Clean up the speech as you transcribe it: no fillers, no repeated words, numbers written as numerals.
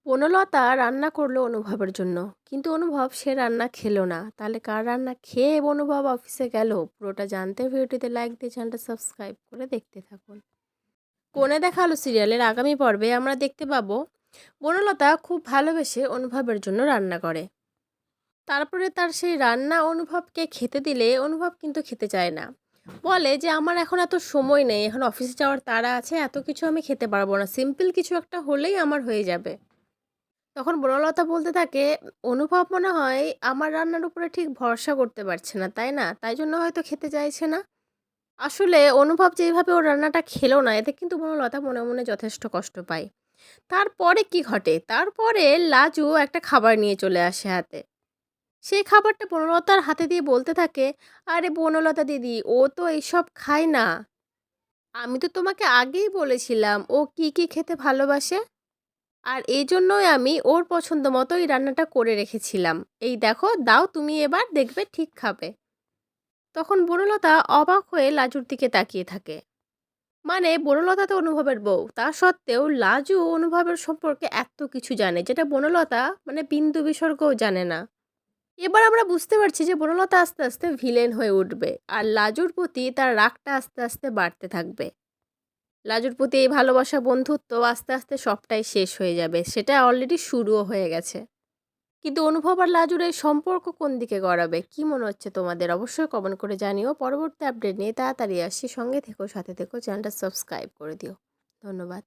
বনলতা রান্না করলো অনুভবের জন্য, কিন্তু অনুভব সে রান্না খেলো না। তাহলে কার রান্না খেয়ে অনুভব অফিসে গেল? পুরোটা জানতে ভিডিওটিতে লাইক দিয়ে চ্যানেলটা সাবস্ক্রাইব করে দেখতে থাকুন। কোণে দেখা আলো সিরিয়ালের আগামী পর্বে আমরা দেখতে পাবো বনলতা খুব ভালোবেসে অনুভবের জন্য রান্না করে। তারপরে তার সেই রান্না অনুভবকে খেতে দিলে অনুভব কিন্তু খেতে চায় না। বলে যে আমার এখন এত সময় নেই, এখন অফিসে যাওয়ার তাড়া আছে, এত কিছু আমি খেতে পারবো না, সিম্পল কিছু একটা হলেই আমার হয়ে যাবে। তখন বনলতা বলতে থাকে, অনুভব মনে হয় আমার রান্নার উপরে ঠিক ভরসা করতে পারছে না, তাই না? তাই জন্য হয়তো খেতে চাইছে না। আসলে অনুভব যেভাবে ওর রান্নাটা খেলো না, এতে কিন্তু বনলতা মনে মনে যথেষ্ট কষ্ট পায়। তারপরে কি ঘটে? তারপরে লাজু একটা খাবার নিয়ে চলে আসে হাতে। সেই খাবারটা বনলতার হাতে দিয়ে বলতে থাকে, আরে বনলতা দিদি, ও তো এইসব খায় না। আমি তো তোমাকে আগেই বলেছিলাম ও কি কি খেতে ভালোবাসে, আর এই জন্যই আমি ওর পছন্দ মতো এই রান্নাটা করে রেখেছিলাম। এই দেখো, দাও তুমি, এবার দেখবে ঠিক খাবে। তখন বনলতা অবাক হয়ে লাজুর দিকে তাকিয়ে থাকে। মানে বনলতা তো অনুভবের বউ, তা সত্ত্বেও লাজু অনুভবের সম্পর্কে এত কিছু জানে, যেটা বনলতা মানে বিন্দু বিসর্গও জানে না। এবার আমরা বুঝতে পারছি যে বনলতা আস্তে আস্তে ভিলেন হয়ে উঠবে, আর লাজুর প্রতি তার রাগটা আস্তে আস্তে বাড়তে থাকবে। লাজুর প্রতি এই ভালোবাসা, বন্ধুত্ব আস্তে আস্তে সবটাই শেষ হয়ে যাবে, সেটা অলরেডি শুরুও হয়ে গেছে। কিন্তু অনুভব আর লাজুর এই সম্পর্ক কোন দিকে গড়াবে, কি মনে হচ্ছে তোমাদের? অবশ্যই কমেন্ট করে জানিও। পরবর্তী আপডেট নিয়ে তাড়াতাড়ি আসছি, সঙ্গে থেকো, সাথে থেকো, চ্যানেলটা সাবস্ক্রাইব করে দিও। ধন্যবাদ।